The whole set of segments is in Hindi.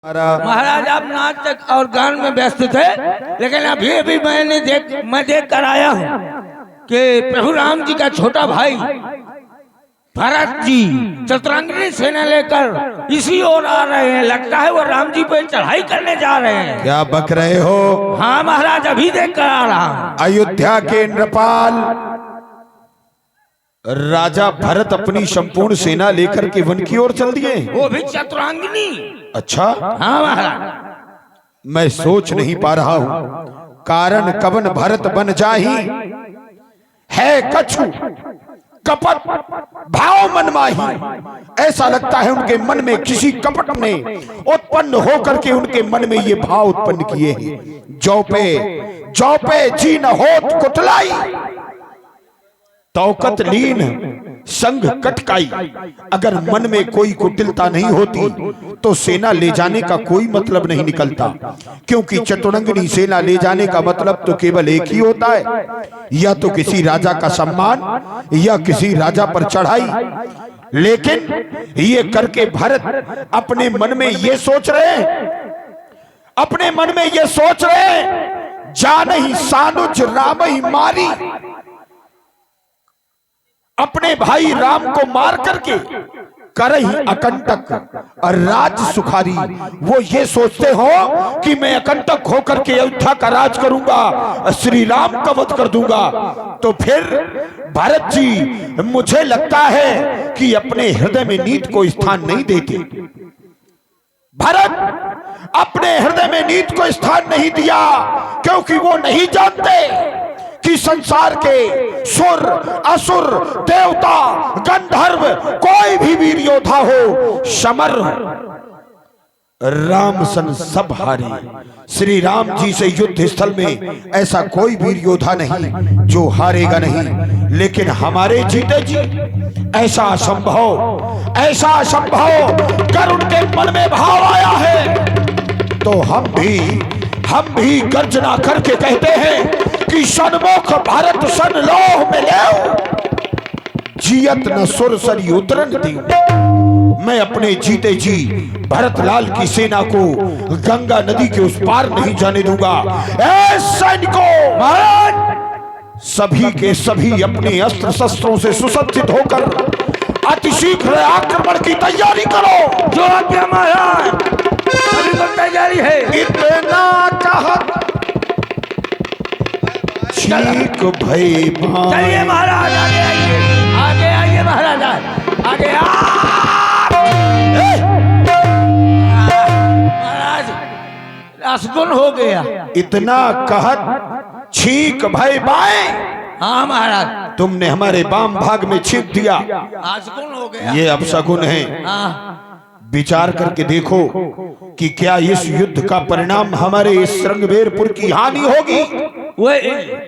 महाराज आप नाच और गान में व्यस्त थे, लेकिन अभी मैं देख कर आया हूँ कि प्रभु राम जी का छोटा भाई भरत जी चतुरंगिनी सेना लेकर इसी ओर आ रहे हैं। लगता है वो राम जी पे चढ़ाई करने जा रहे हैं। क्या बक रहे हो? हाँ महाराज, अभी देख कर आ रहा हूँ। अयोध्या के नृपाल राजा भरत अपनी संपूर्ण सेना लेकर के वन की ओर चल दिए। वो भी चतुरंगिनी। अच्छा, हाँ महाराज। मैं सोच नहीं पा रहा हूँ कारण कवन भरत बन जाही है कछु कपट भाव मन माही। ऐसा लगता है उनके मन में किसी कपट ने उत्पन्न होकर के उनके मन में ये भाव उत्पन्न किए हैं। जौ पे जी न होत कुटलाई तौकत लीन संग कटकाई। अगर मन में कोई कुटिलता नहीं होती तो सेना ले जाने का कोई मतलब नहीं निकलता, क्योंकि चतुरंगिनी सेना ले जाने का मतलब तो केवल एक ही होता है, या तो किसी राजा का सम्मान या किसी राजा पर चढ़ाई। लेकिन ये करके भरत अपने मन में ये सोच रहे जा नहीं सानुज राम ही मारी। अपने भाई राम को मार करके करही अकंटक और राज सुखारी। वो ये सोचते हो कि मैं अकंटक होकर के अयोध्या का राज करूंगा, श्री राम का वध कर दूंगा। तो फिर भरत जी मुझे लगता है कि अपने हृदय में नीत को स्थान नहीं देते। भरत अपने हृदय में नीत को स्थान नहीं दिया, क्योंकि वो नहीं जानते कि संसार के सुर असुर देवता गंधर्व कोई भी वीर योद्धा हो, समर राम सन सब हारे। श्री राम जी से युद्ध स्थल में ऐसा कोई वीर योद्धा नहीं जो हारेगा नहीं। लेकिन हमारे जीते जी ऐसा असंभव कर उनके मन में भाव आया है। तो हम भी गर्जना करके कहते हैं कि सन्मुख भारत सन लोह में ले जियत न सुर सरी उतरन दी। मैं अपने जीते जी भरत लाल की सेना को गंगा नदी के उस पार नहीं जाने दूंगा। ऐ सैनिकों, महाराज सभी के सभी अपने अस्त्र शस्त्रों से सुसज्जित होकर अतिशीघ्र आक्रमण की तैयारी करो। जो आज्ञा महाराज, अभी तो तैयारी है। इतना कहत ठीक भई चलिए महाराज, आगे आइए महाराज, आगे महाराज रसगुन हो गया। इतना कहत छीक भय बाएं। हाँ महाराज, तुमने हमारे वाम भाग में छीक दिया, आसगुन हो गया। ये अपशकुन है। हाँ। विचार करके देखो कि क्या इस युद्ध का परिणाम हमारे इस श्रृंगवेरपुर की हानि होगी। वो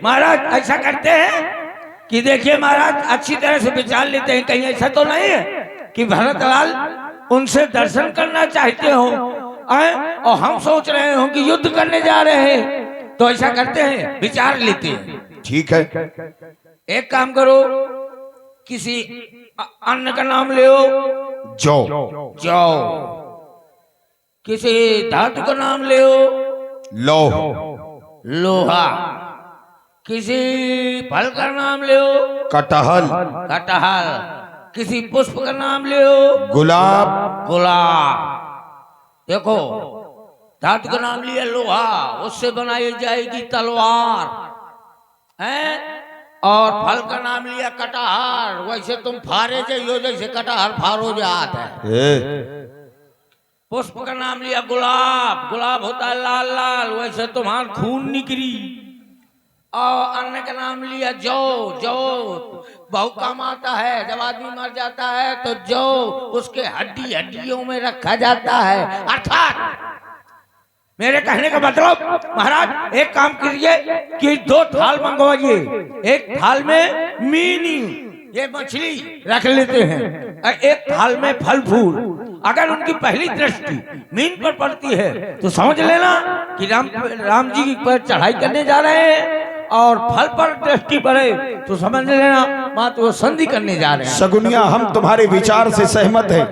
महाराज ऐसा करते हैं कि देखिए महाराज, अच्छी तरह से विचार लेते हैं, कहीं ऐसा तो नहीं है कि भरतलाल उनसे दर्शन करना चाहते हो और हम सोच रहे हो कि युद्ध करने जा रहे हैं। तो ऐसा करते हैं, विचार लेते हैं। ठीक है, एक काम करो, किसी अन्न का नाम ले, जौ। किसी धातु का नाम ले, लोहा। किसी फल का नाम ले, कटहल। किसी पुष्प का नाम ले, गुलाब। देखो, धातु का नाम लिया लोहा, उससे बनाई जाएगी तलवार है। और फल का नाम लिया कटहर, वैसे तुम फारे जाइयो जैसे कटहर फारो जाता है। पुष्प का नाम लिया गुलाब होता है लाल लाल, वैसे तुम्हारा खून निकली। और अन्न का नाम लिया जौ बहु काम आता है। जब आदमी मर जाता है तो जौ उसके हड्डियों में रखा जाता है। अर्थात मेरे कहने का मतलब महाराज, एक काम कीजिए कि 2 थाल मंगवाइए। एक थाल में मीनी ये मछली रख लेते हैं, और एक थाल में फल फूल। अगर उनकी पहली दृष्टि मीन पर पड़ती है तो समझ लेना कि राम जी पर चढ़ाई करने जा रहे हैं, और फल पर दृष्टि पड़े तो समझ लेना मात वो संधि करने जा रहे हैं। सगुनिया हम तुम्हारे विचार से सहमत हैं।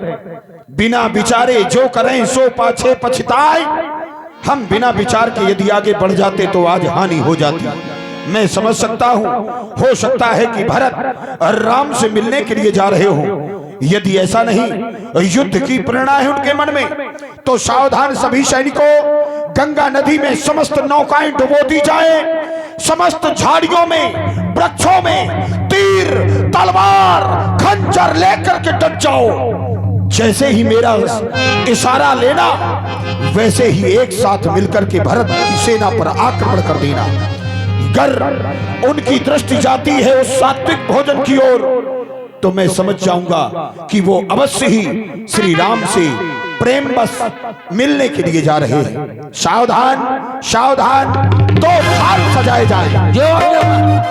बिना विचारे जो करें सो पाछे पछताए। हम बिना विचार के यदि आगे बढ़ जाते तो आज हानि हो जाती। मैं समझ सकता हूँ, हो सकता है कि भरत राम से मिलने के लिए जा रहे हो। यदि ऐसा नहीं युद्ध की प्रेरणा है उनके मन में तो सावधान सभी सैनिकों, गंगा नदी में समस्त नौकाएं डुबो दी जाए। समस्त झाड़ियों में वृक्षों में तीर तलवार खंजर लेकर के डट जाओ। जैसे ही मेरा इशारा लेना वैसे ही एक साथ मिलकर के भरत की सेना पर आक्रमण कर देना। अगर उनकी दृष्टि जाती है उस सात्विक भोजन की ओर तो मैं समझ जाऊंगा कि वो अवश्य ही श्री राम से प्रेम बस मिलने के लिए जा रहे हैं। सावधान सावधान, दो थाल सजाए जाए।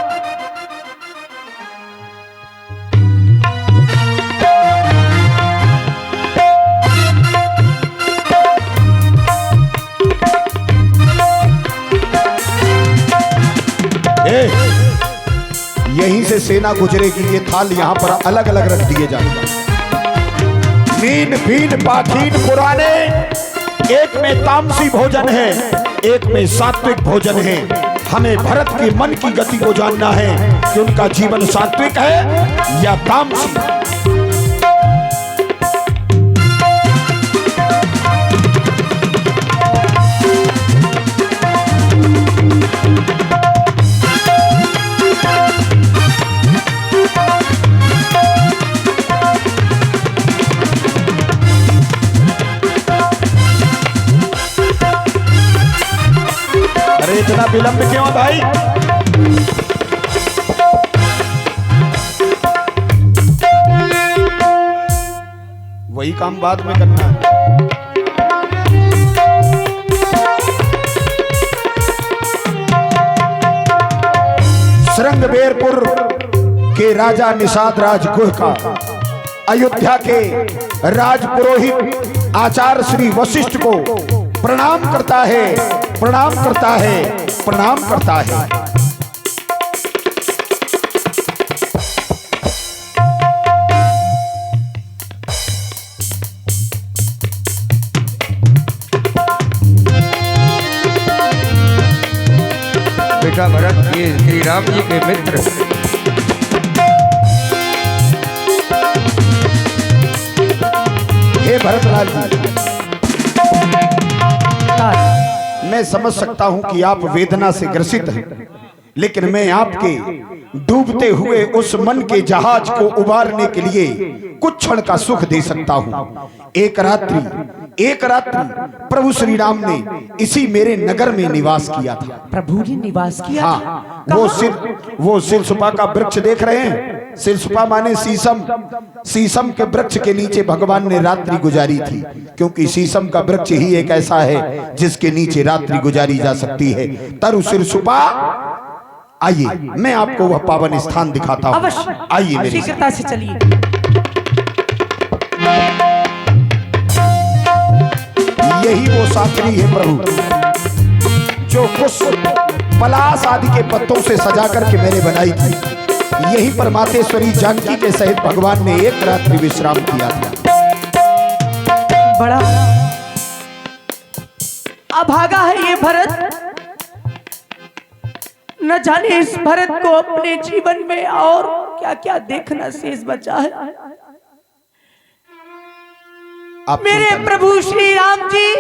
यहीं से सेना गुजरेगी, ये थाल यहाँ पर अलग अलग रख दिए जाएंगे। मीन भीन पाठीन पुराने, एक में तामसी भोजन है एक में सात्विक भोजन है। हमें भरत के मन की गति को जानना है कि उनका जीवन सात्विक है या तामसी। इतना विलंब क्यों भाई? वही काम बाद में करना है। श्रृंगबेरपुर के राजा निषाद राज गुह का अयोध्या के राज पुरोहित आचार्य श्री वशिष्ठ को प्रणाम करता है, प्रणाम करता है, प्रणाम करता है। बेटा भरत, ये श्री राम जी के मित्र हे भरतलाल जी, मैं समझ सकता हूं कि आप वेदना से ग्रसित हैं, लेकिन मैं आपके डूबते हुए उस मन के जहाज को उबारने के लिए कुछ क्षण का सुख दे सकता हूं। एक रात्रि प्रभु श्री राम ने इसी मेरे नगर में निवास किया था। प्रभु ने निवास किया? हाँ, वो सिरसुपा का वृक्ष देख रहे हैं? सिरसुपा माने शीशम। शीशम के वृक्ष के नीचे भगवान ने रात्रि गुजारी थी, क्योंकि शीशम का वृक्ष ही एक ऐसा है जिसके नीचे रात्रि गुजारी जा सकती है। तरु सिरसुपा, आइए मैं आपको वह पावन स्थान दिखाता हूँ। अवश्य, आइए मेरे शीघ्रता से चलिए। यही वो साकरी है प्रभु जो पुष्प पलाश आदि के पत्तों से सजा करके मैंने बनाई थी। यही पर मातेश्वरी जानकी के सहित भगवान ने एक रात्रि विश्राम किया था। बड़ा अभागा है ये भरत। न जाने इस भरत को अपने जीवन में और क्या क्या देखना शेष बचा है। मेरे प्रभु श्री राम जी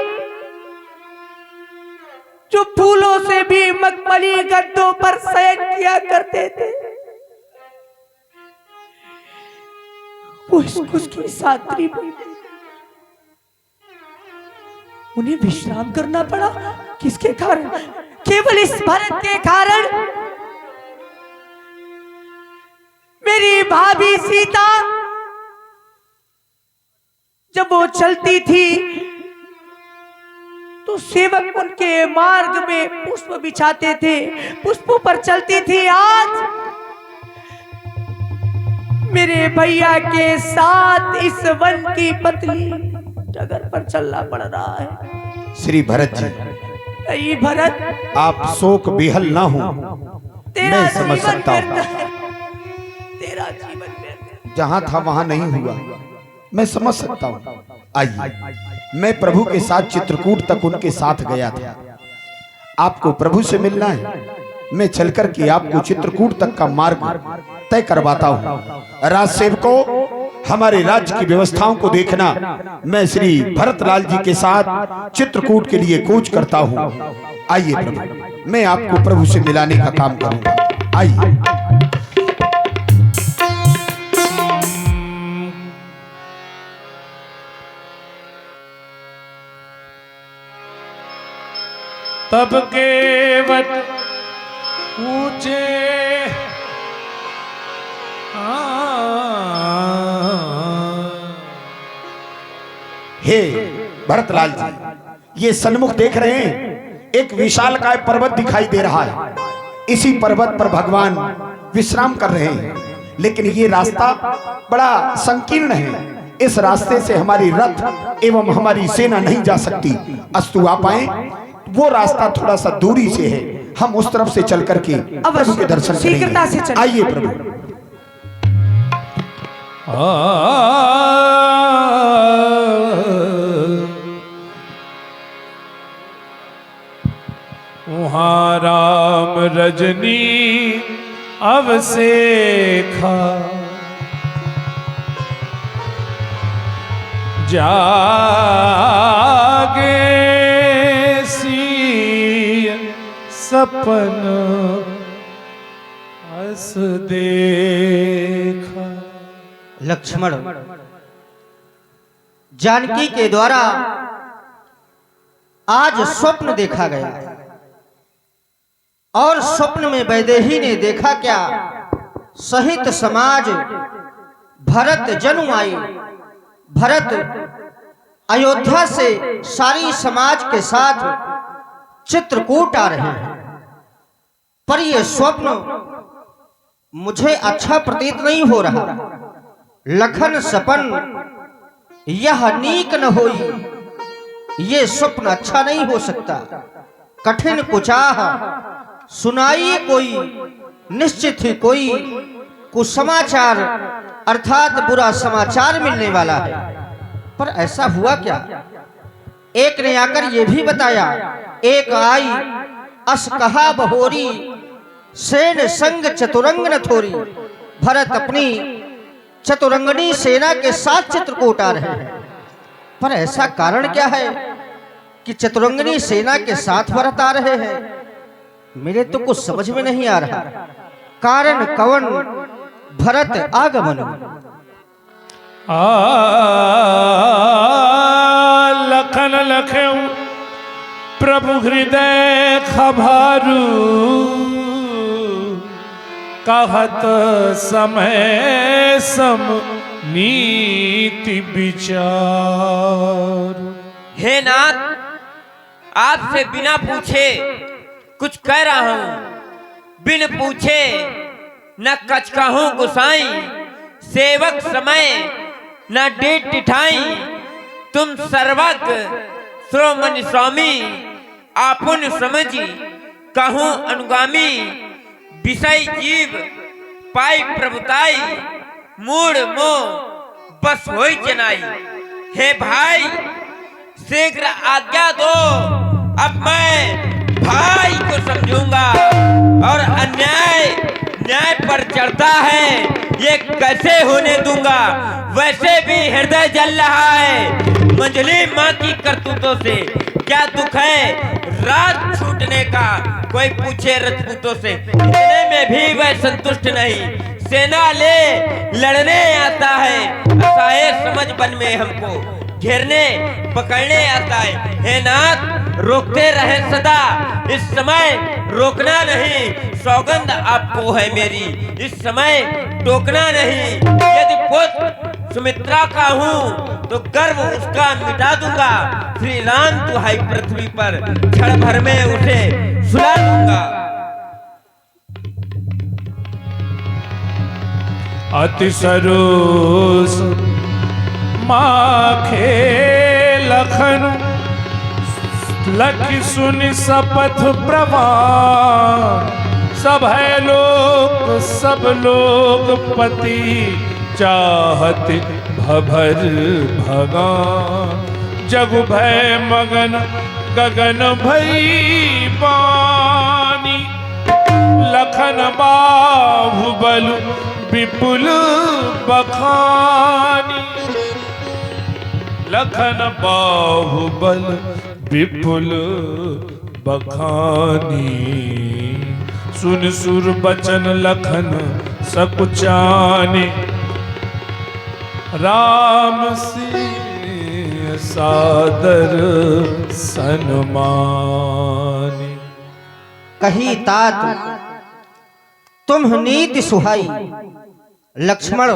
जो फूलों से भी मखमली गद्दों पर शयन किया करते थे, वो उसकी सात्री उन्हें विश्राम करना पड़ा। किसके कारण? केवल इस भरत के कारण। मेरी भाभी सीता जब वो चलती थी तो सेवक उनके मार्ग में पुष्प बिछाते थे, पुष्पों पर चलती थी। आज मेरे भैया के साथ इस वन की पतली डगर पर चलना पड़ रहा है। श्री भरत जी, नहीं भरत, आप शोक विहल ना हो। तेरा मैं समझ जीवन सकता हूं। व्यर्थ है, तेरा जीवन व्यर्थ है। जहां था वहां नहीं हुआ, मैं समझ सकता हूं। आइए, मैं प्रभु के साथ चित्रकूट तक उनके साथ गया था। आपको प्रभु से मिलना है, मैं चलकर के आपको चित्रकूट तक का मार्ग तय करवाता हूं। राज सेवकों, हमारे राज्य की व्यवस्थाओं को देखना। मैं श्री भरतलाल जी के साथ चित्रकूट के लिए कूच करता हूं। आइए प्रभु, मैं आपको प्रभु से मिलाने का काम करूंगा। आइए। तब केवट ऊंचे हे भरतलाल जी, ये सन्मुख देख रहे हैं, एक विशालकाय पर्वत दिखाई दे रहा है। इसी पर्वत पर भगवान विश्राम कर रहे हैं, लेकिन ये रास्ता बड़ा संकीर्ण है। इस रास्ते से हमारी रथ एवं हमारी सेना नहीं जा सकती। अस्तु आप आए, वो रास्ता थोड़ा सा दूरी से है, हम उस तरफ से चल करके प्रभु के दर्शन शीघ्रता से करेंगे। चलिए। आइए प्रभु। वहाँ राम रजनी अवसेखा जागे सी सपन हस देखा। लक्ष्मण, जानकी के द्वारा आज स्वप्न देखा गया और स्वप्न में वैदेही ने देखा क्या, सहित समाज भरत जनु आई। भरत अयोध्या से सारी समाज के साथ चित्रकूट आ रहे हैं, पर यह स्वप्न मुझे अच्छा प्रतीत नहीं हो रहा। लखन सपन यह नीक न होई, ये स्वप्न अच्छा नहीं हो सकता। कठिन कुचाह सुनाई कोई, निश्चित ही कोई कुसमाचार अर्थात बुरा समाचार मिलने वाला है। पर ऐसा हुआ क्या? एक ने आकर यह भी बताया, एक आई अस कहा बहोरी, सेन संग चतुरंग न थोरी। भरत अपनी चतुरंगनी सेना के साथ चित्रकूट आ रहे हैं, पर ऐसा कारण क्या है कि चतुरंगनी सेना के साथ भरत आ रहे हैं? मेरे तो कुछ समझ में नहीं आ रहा। कारण कवन भरत आगमन। लखन लख्यू प्रभु हृदय खभारू, कहत समय सम नीति विचार। हे नाथ, आपसे बिना पूछे कुछ कह रहा हूं, बिन पूछे न कछ कहूं गुसाई। सेवक समय न डेट टिठाई, तुम सर्वज्ञ श्रोमणि स्वामी। आपुन समझी कहूं अनुगामी, विषय जीव पाई प्रभुताई। मूड मोह बस होई जनाई। हे भाई शीघ्र आज्ञा दो, अब मैं भाई को समझूंगा। और अन्याय न्याय पर चढ़ता है, ये कैसे होने दूंगा। वैसे भी हृदय जल रहा है मंजली माँ की करतूतों से। क्या दुख है रात छूटने का, कोई पूछे रजपूतों से। इतने में भी वह संतुष्ट नहीं, सेना ले लड़ने आता है। असहाय समझ बन में हमको घेरने पकड़ने आता है। हे नाथ रोकते रहे सदा, इस समय रोकना नहीं। सौगंध आपको है मेरी, इस समय टोकना नहीं। यदि पुत्र सुमित्रा का हूँ तो गर्व उसका मिटा दूंगा। श्री राम दुहाई पृथ्वी पर क्षण भर में उसे सुला दूंगा। अति सरोस माखे लखन, लखि सुनि सपथ प्रवान। सब है लोग सब लोग पति चाहत भभर भगान जग भय मगन गगन भई पानी लखन बाहुबल विपुल बखानी लखन बाहुबल विपुल बखानी सुन सुर बचन लखन सकुचानी राम सिंह सादर सन्मानी। कही तात तुम नीति सुहाई, लक्ष्मण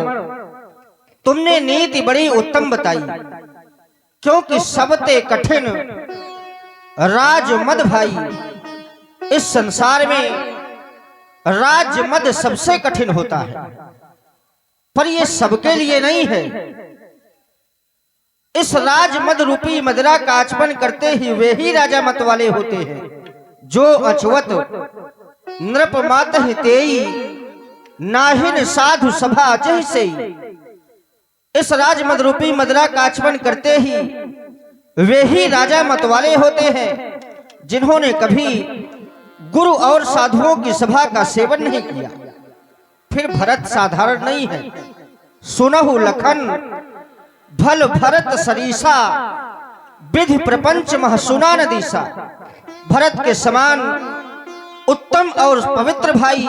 तुमने नीति बड़ी उत्तम बताई, क्योंकि सबते कठिन राजमद भाई। इस संसार में राजमद सबसे कठिन होता है, पर यह सबके लिए नहीं है। इस राजमद रूपी मदिरा का आचमन करते ही वे ही राजा मत वाले होते हैं, जो अचवत नृप मात हितेई नाहिन साधु सभा जह से। इस राजमद रूपी मदिरा का आचमन करते ही वे ही राजा मत वाले होते हैं, जिन्होंने कभी गुरु और साधुओं की सभा का सेवन नहीं किया। फिर भरत साधारण नहीं है। सुनहु लखन भल भरत सरीसा विधि प्रपंच मह सुना न दिशा। भरत के समान उत्तम और पवित्र भाई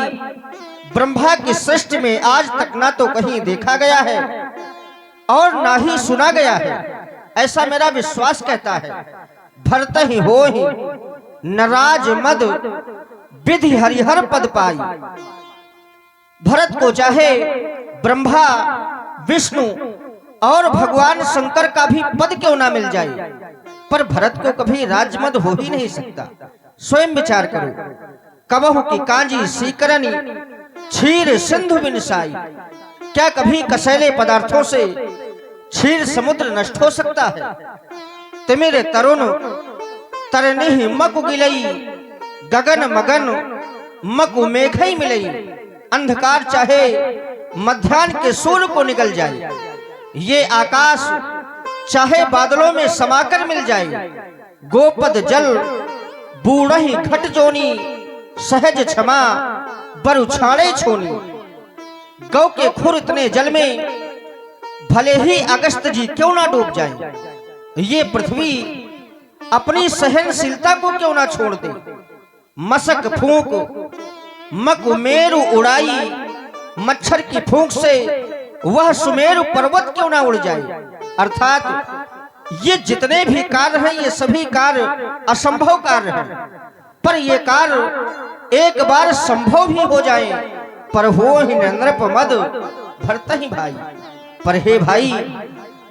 ब्रह्मा की सृष्टि में आज तक ना तो कहीं देखा गया है और ना ही सुना गया है, ऐसा मेरा विश्वास कहता है। भरत ही हो ही नराज मद विधि हरिहर पद पाई। भरत को चाहे ब्रह्मा विष्णु और भगवान शंकर का भी पद क्यों ना मिल जाए, पर भरत को कभी राजमद हो ही नहीं सकता। स्वयं विचार करो। कबहु की कांजी सीकरनी क्षीर सिंधु बिनसाई। क्या कभी कसैले पदार्थों से क्षीर समुद्र नष्ट हो सकता है? तिमिर तरुण तरनी मकु गिलई गगन मगन मकु मेघई मिलई। अंधकार चाहे मध्याह्न के सूर्य को निकल जाए, ये आकाश चाहे बादलों में समाकर मिल जाए। गोपद जल बूढ़ी घट जोनी सहज क्षमा बरु छाड़े छोनी। गौ के खुर इतने जल में भले ही अगस्त जी क्यों ना डूब जाए, ये पृथ्वी अपनी सहनशीलता को क्यों ना छोड़ दे। मशक फूंक मकुमेरु उड़ाई, मच्छर की फूंक से वह सुमेरु पर्वत क्यों ना उड़ जाए। अर्थात ये जितने भी कार्य हैं, ये सभी कार्य असंभव कार्य हैं, पर ये कार्य एक बार संभव भी हो जाए। पर हो ही नृप मद भरत ही भाई। पर हे भाई,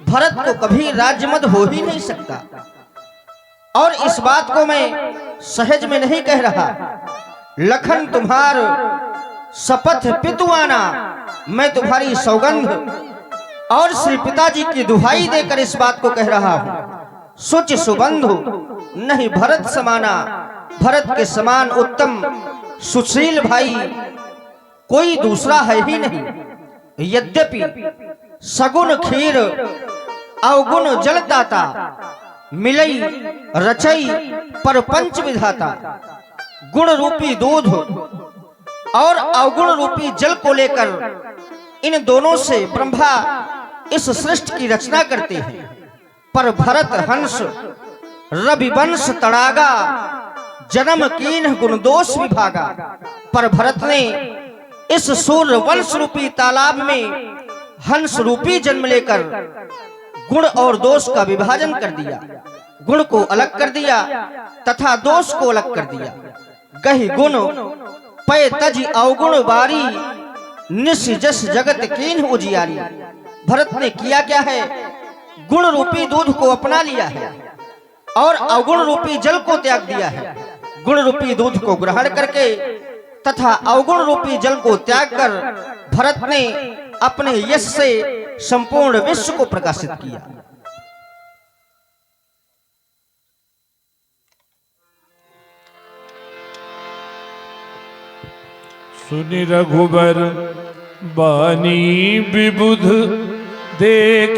भरत को कभी राज्यमद हो ही नहीं सकता। और इस बात को मैं सहज में नहीं कह रहा। लखन तुम्हार शपथ पितुआना, मैं तुम्हारी सौगंध और श्री पिताजी की दुहाई देकर इस बात को कह रहा हूं। सुच सुबंधु नहीं भरत समाना। भरत के समान उत्तम सुशील भाई कोई दूसरा है ही नहीं। यद्यपि सगुण खीर अवगुण जलदाता, मिलई रचई पर पंच विधाता। गुण रूपी दूध और अवगुण रूपी जल को लेकर इन दोनों से ब्रह्मा इस सृष्टि की रचना करते हैं। पर भरत हंस रविवंश तड़ागा, जन्म कीन गुण दोष विभागा। पर भरत ने इस सूर्य वंश रूपी तालाब में हंस रूपी जन्म लेकर गुण और दोष का विभाजन कर दिया। गुण को अलग कर दिया तथा दोष को अलग कर दिया। गहि गुण पय तज अवगुण बारी, निश जस जगत कीन उजियारी। भरत ने किया क्या है? गुण रूपी दूध को अपना लिया है और अवगुण रूपी जल को त्याग दिया है। गुण रूपी दूध को ग्रहण करके तथा अवगुण रूपी जल को त्याग कर भरत ने अपने यश से संपूर्ण विश्व को प्रकाशित किया। सुनि रघुबर बानी विबुध देख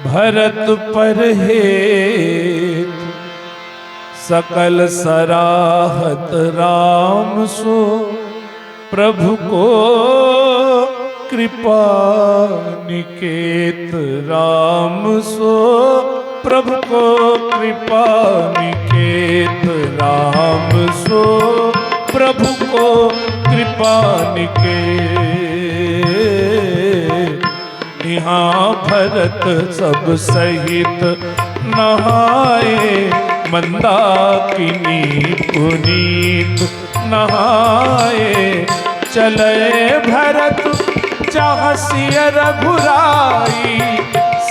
भरत पर हेत सकल सराहत राम सो प्रभु को कृपा निकेत राम सो प्रभु को कृपा निकेत राम सो प्रभु को कृपा निकेत यहाँ भरत सब सहित नहाए मंदाकिनी पुनीत नहाए चले भरत जहाँ सिय रघुराई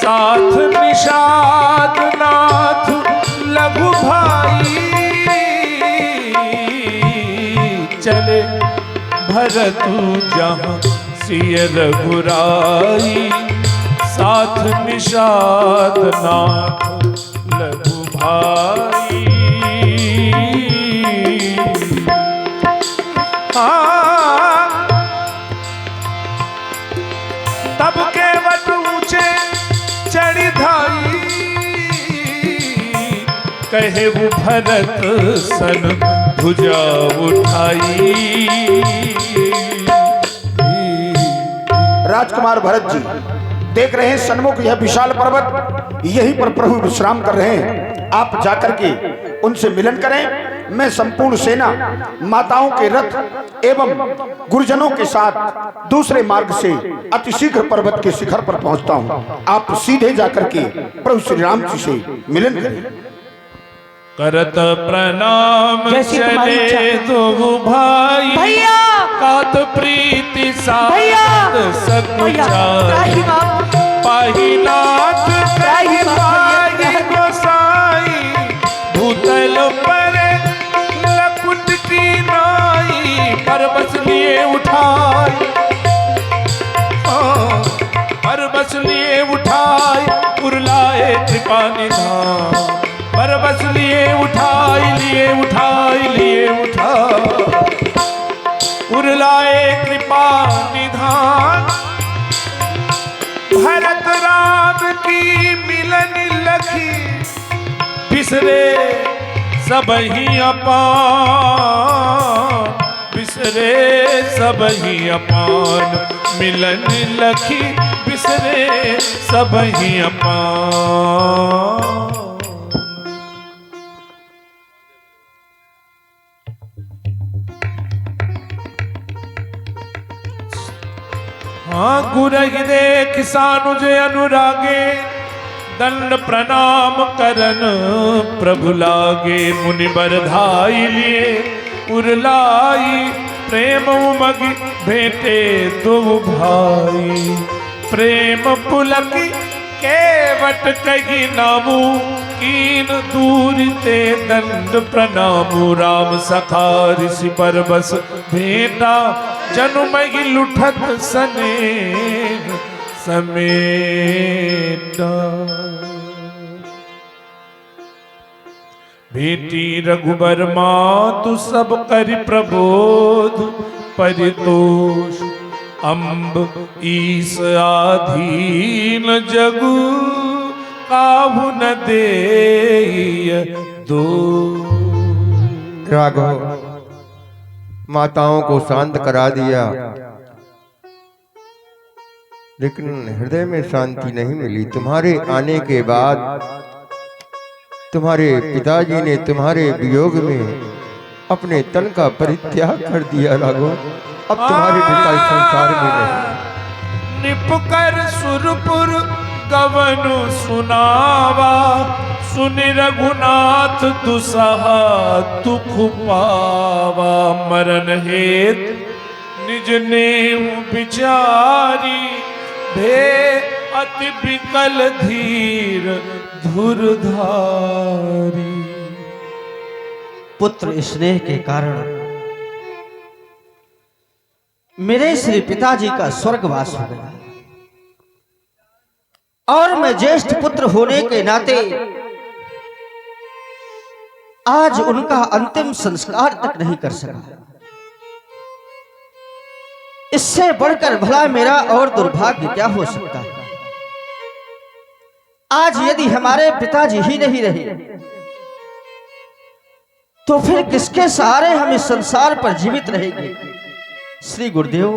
साथ निषाद नाथ लघु भाई चले भरत जहाँ सिय रघुराई साथ निषाद नाथ लघु भाई तब के वट ऊंचे चढ़ी धाई कहे वो भरत सन भुजा उठाई। राजकुमार भरत जी देख रहे हैं सन्मुख यह विशाल पर्वत, यहीं पर प्रभु विश्राम कर रहे हैं। आप जाकर के उनसे मिलन करें। मैं संपूर्ण सेना, माताओं के रथ एवं गुरुजनों के साथ दूसरे मार्ग से अतिशीघ्र पर्वत के शिखर पर पहुंचता हूं। आप सीधे जाकर के प्रभु श्री राम जी से मिलन करें। करत प्रणाम जैसी तुम्हारी चले इच्छा। दो भाई भैया कात प्रीति भैया साथ भैया सकुचाई त्राही माँ पाहिनाथ त्राही माँ पाहि गोसाई भूतल पर लकुट की नाई पर बस लिए उठाई पर बस लिए उठाई उरलाए कृपा निधान पर बस लिए उठाई उरलाए कृपा निधान भरत राम की मिलन लखी बिसरे सबही अपान बिसरे सबही अपान मिलन लखी बिसरे सबही अपान। हाँ गुरहि देख सानुज अनुरागे दंड प्रणाम करन प्रभु लागे मुनि बरधाई लिए उरलाई प्रेम उमग भेटे दो भाई प्रेम पुलक केवट कही नामू कीन दूर ते दंड प्रणामु राम सखा ऋषि पर बस भेटा जनुमहि लुठत सने समेटा बेटी रघुबर मातु सब करि प्रबोध परितोष अम्ब ईस आधीन जगु काहू न देय दो। राघव माताओं को शांत करा दिया, लेकिन हृदय में शांति नहीं मिली। तुम्हारे आने के बाद तुम्हारे पिताजी ने तुम्हारे वियोग में अपने तन का परित्याग कर दिया। राघव अब तुम्हारे पिता इस संसार में नहीं। निपकर सुरपुर गवनु सुनावा सुनि रघुनाथ दुसहा दुख पावा मरण हेत निज नेम विचारी भे अति विकल धीर धुरधारी। पुत्र स्नेह के कारण मेरे श्री पिताजी का स्वर्गवास हो गया और मैं ज्येष्ठ पुत्र होने के नाते आज उनका अंतिम संस्कार तक नहीं कर सका। इससे बढ़कर भला मेरा और दुर्भाग्य क्या हो सकता है। आज यदि हमारे पिताजी ही नहीं रहे तो फिर किसके सहारे हम इस संसार पर जीवित रहेंगे। श्री गुरुदेव,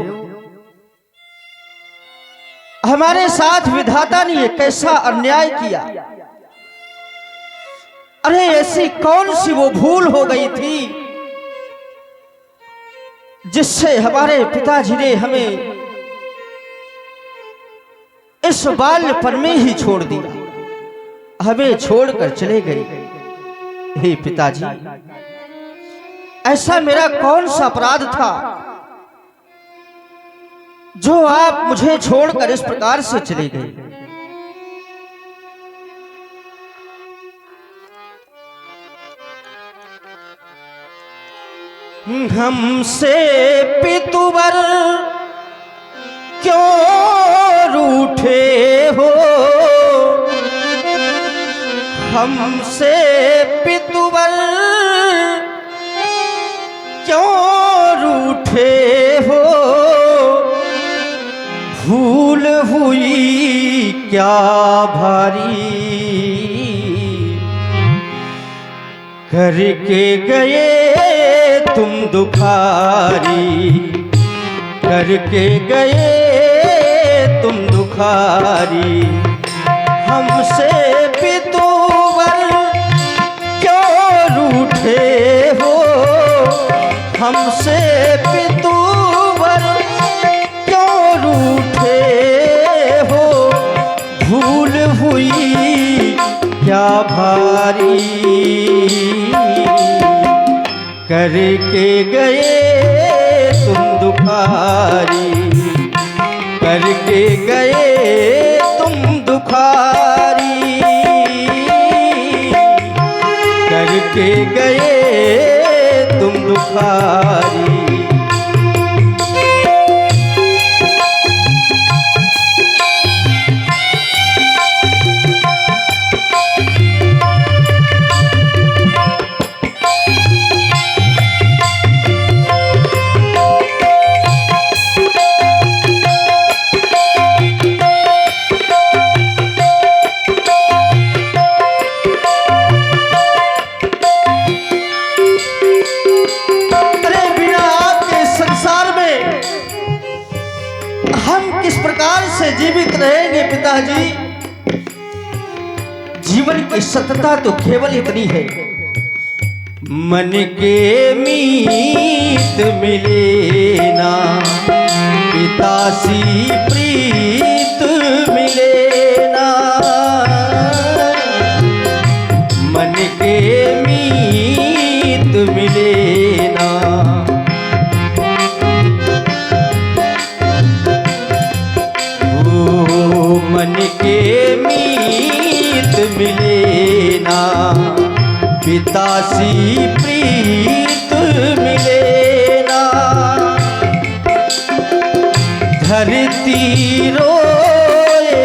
हमारे साथ विधाता ने ये कैसा अन्याय किया। अरे ऐसी कौन सी वो भूल हो गई थी जिससे हमारे पिताजी ने हमें इस बाल्यपन में ही छोड़ दिया, हमें छोड़कर चले गए। हे पिताजी, ऐसा मेरा कौन सा अपराध था जो आप मुझे छोड़कर इस प्रकार से चले गए। हमसे पितुवर क्यों रूठे हो, हमसे पितुवर क्यों रूठे हो, भूल हुई क्या भारी करके गए तुम दुखारी, करके गए तुम दुखारी। हमसे पितुवर क्यों रूठे हो, हमसे पितुवर क्यों रूठे हो, भूल हुई क्या भारी करके गए तुम दुखारी, करके गए तुम दुखारी, करके गए तुम दुखारी। जीवित रहेंगे पिताजी। जीवन की सतता तो केवल इतनी है, मन के मीत मिले ना, पितासी प्रीत मिले ना, मन के मीत मिले ना, मन के मीत मिले ना, पितासी प्रीत मिले ना। धरती रोए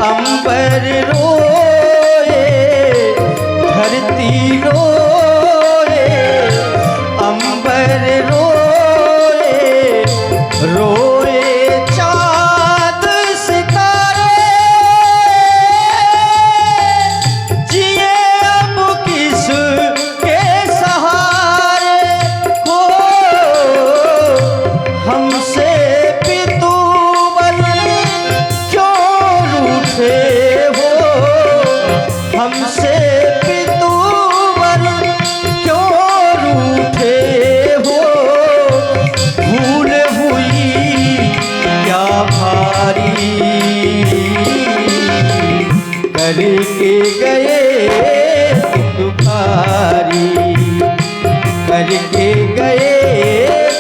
अंबर रोए, धरती रोए अंबर रोए, रोए करके गए दुखारी, करके गए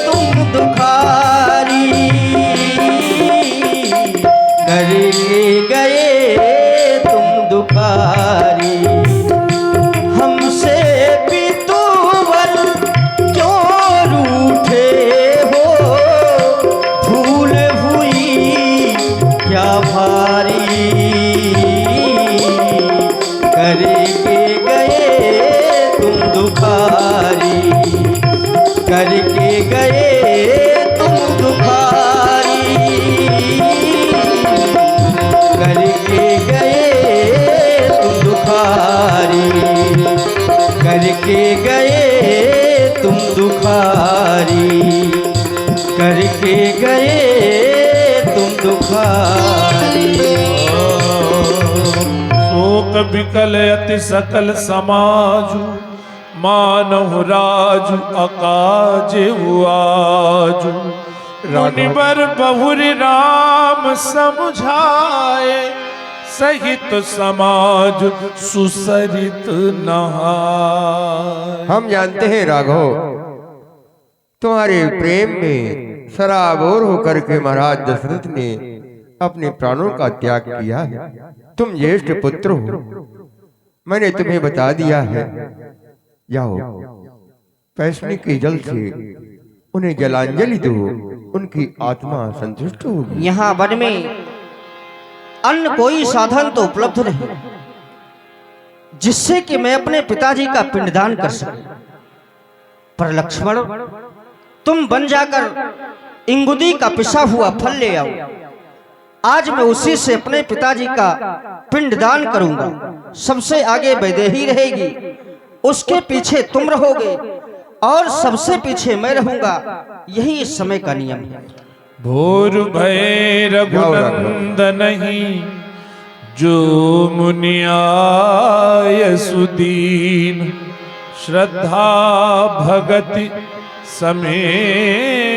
तुम दुखारी, करके गए तुम दुखारी। हमसे पितुवर क्यों रूठे हो, भूल हुई क्या भारी गए तुम दुखारी, करके गए तुम दुखारी। शोक विकल अति सकल समाजु, मानव राजु अकाज हुआजु। मुनिवर बहुरि राम समझाए, सहित समाज सुसरित नहाए। हम जानते हैं राघव, तुम्हारे प्रेम में सराबोर होकर के महाराज दशरथ ने अपने प्राणों का त्याग किया है। तुम ज्येष्ठ पुत्र हो, मैंने तुम्हें बता दिया है। जाओ पैसने के जल से उन्हें जलांजलि दो, उनकी आत्मा संतुष्ट होगी। यहाँ वन में अन्य कोई साधन तो उपलब्ध नहीं जिससे कि मैं अपने पिताजी का पिंडदान कर सकूं, पर लक्ष्मण तुम वन जाकर इंगुदी का पिसा हुआ फल ले आओ। आज मैं उसी से अपने पिताजी का पिंडदान करूंगा। सबसे आगे वैदेही रहेगी, उसके पीछे तुम रहोगे और सबसे पीछे मैं रहूंगा। यही इस समय का नियम है। भोर भय रघुनंदनहि, जो मुनियाय सुदीन। श्रद्धा भगति समेत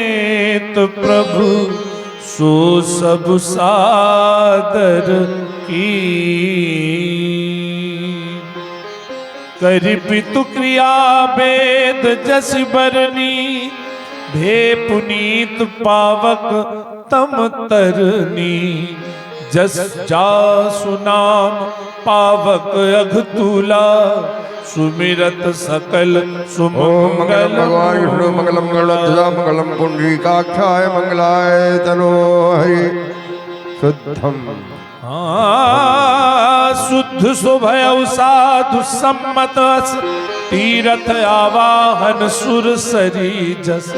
प्रभु, सो सब सादर की। करि पितु क्रिया वेद जस बरनी, भे पुनीत पावक तम तरनी। जस जासु नाम पावक अघतूला, सुमिरत सकल सुमंगल। भगवान विष्णु मंगलम गरुड़ध्वजा मंगलम पुंडरीकाक्षाय मंगलाय तनो हरि। शुद्धम शुद्ध सुभय साधु सम्मत, तीरथ आवाहन सुर सरी जस।